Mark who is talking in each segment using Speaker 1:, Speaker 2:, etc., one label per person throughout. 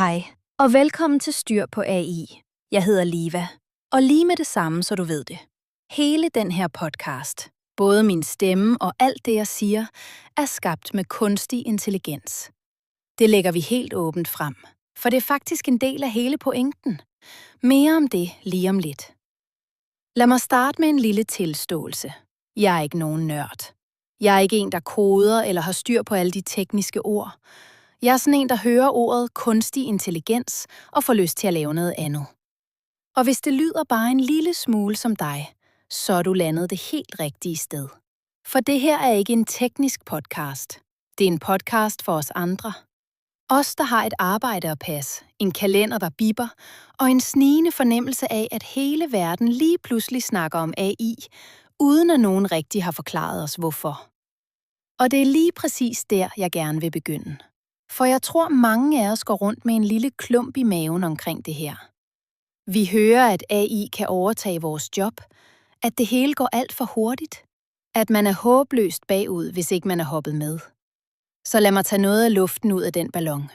Speaker 1: Hej, og velkommen til Styr på AI. Jeg hedder Liva, og lige med det samme, så du ved det. Hele den her podcast, både min stemme og alt det, jeg siger, er skabt med kunstig intelligens. Det lægger vi helt åbent frem, for det er faktisk en del af hele pointen. Mere om det lige om lidt. Lad mig starte med en lille tilståelse. Jeg er ikke nogen nørd. Jeg er ikke en, der koder eller har styr på alle de tekniske ord. Jeg er sådan en, der hører ordet kunstig intelligens og får lyst til at lave noget andet. Og hvis det lyder bare en lille smule som dig, så er du landet det helt rigtige sted. For det her er ikke en teknisk podcast. Det er en podcast for os andre. Os, der har et arbejde at passe, en kalender, der bipper, og en snigende fornemmelse af, at hele verden lige pludselig snakker om AI, uden at nogen rigtig har forklaret os hvorfor. Og det er lige præcis der, jeg gerne vil begynde. For jeg tror, mange af os går rundt med en lille klump i maven omkring det her. Vi hører, at AI kan overtage vores job, at det hele går alt for hurtigt, at man er håbløst bagud, hvis ikke man er hoppet med. Så lad mig tage noget af luften ud af den ballon.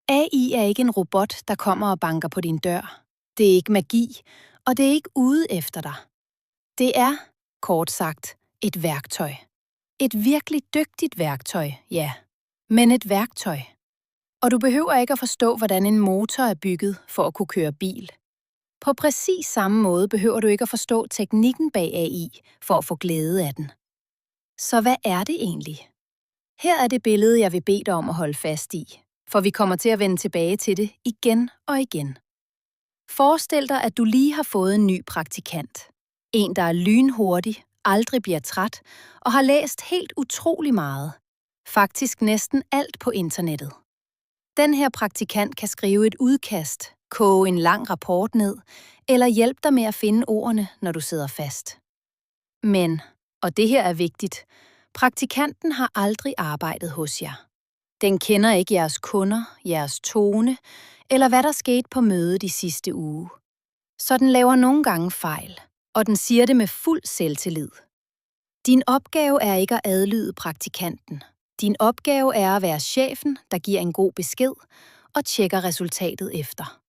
Speaker 1: AI er ikke en robot, der kommer og banker på din dør. Det er ikke magi, og det er ikke ude efter dig. Det er, kort sagt, et værktøj. Et virkelig dygtigt værktøj, ja, men et værktøj. Og du behøver ikke at forstå, hvordan en motor er bygget for at kunne køre bil. På præcis samme måde behøver du ikke at forstå teknikken bag AI for at få glæde af den. Så hvad er det egentlig? Her er det billede, jeg vil bede dig om at holde fast i, for vi kommer til at vende tilbage til det igen og igen. Forestil dig, at du lige har fået en ny praktikant. En, der er lynhurtig, aldrig bliver træt og har læst helt utrolig meget. Faktisk næsten alt på internettet. Den her praktikant kan skrive et udkast, koge en lang rapport ned, eller hjælpe dig med at finde ordene, når du sidder fast. Men, og det her er vigtigt, praktikanten har aldrig arbejdet hos jer. Den kender ikke jeres kunder, jeres tone, eller hvad der skete på mødet i sidste uge. Så den laver nogle gange fejl, og den siger det med fuld selvtillid. Din opgave er ikke at adlyde praktikanten. Din opgave er at være chefen, der giver en god besked og tjekker resultatet efter.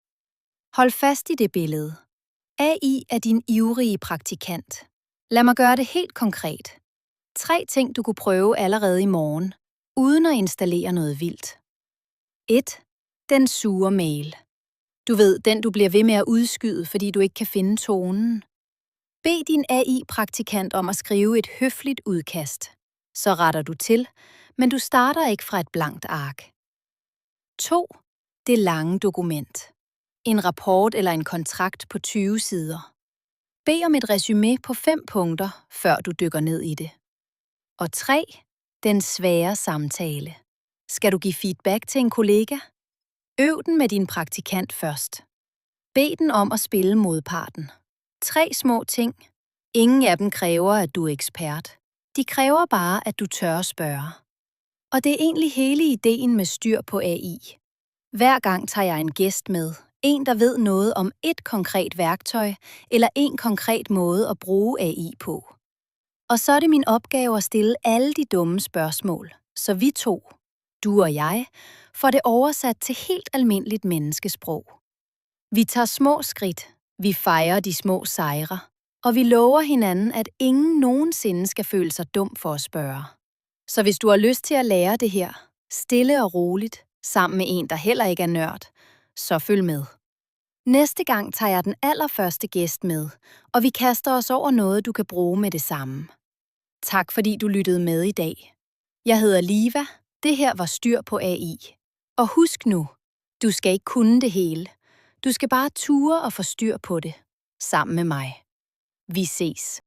Speaker 1: Hold fast i det billede. AI er din ivrige praktikant. Lad mig gøre det helt konkret. 3 ting, du kunne prøve allerede i morgen, uden at installere noget vildt. 1. Den sure mail. Du ved, den du bliver ved med at udskyde, fordi du ikke kan finde tonen. Bed din AI-praktikant om at skrive et høfligt udkast. Så retter du til, men du starter ikke fra et blankt ark. 2. Det lange dokument. En rapport eller en kontrakt på 20 sider. Bed om et resumé på 5 punkter, før du dykker ned i det. Og 3. Den svære samtale. Skal du give feedback til en kollega? Øv den med din praktikant først. Bed den om at spille modparten. 3 små ting. Ingen af dem kræver, at du er ekspert. De kræver bare, at du tør spørge. Og det er egentlig hele ideen med styr på AI. Hver gang tager jeg en gæst med. En, der ved noget om et konkret værktøj, eller en konkret måde at bruge AI på. Og så er det min opgave at stille alle de dumme spørgsmål, så vi to, du og jeg, får det oversat til helt almindeligt menneskesprog. Vi tager små skridt, vi fejrer de små sejre, og vi lover hinanden, at ingen nogensinde skal føle sig dum for at spørge. Så hvis du har lyst til at lære det her, stille og roligt, sammen med en, der heller ikke er nørd, så følg med. Næste gang tager jeg den allerførste gæst med, og vi kaster os over noget, du kan bruge med det samme. Tak fordi du lyttede med i dag. Jeg hedder Liva, det her var Styr på AI. Og husk nu, du skal ikke kunne det hele. Du skal bare ture og få styr på det, sammen med mig. Vi ses.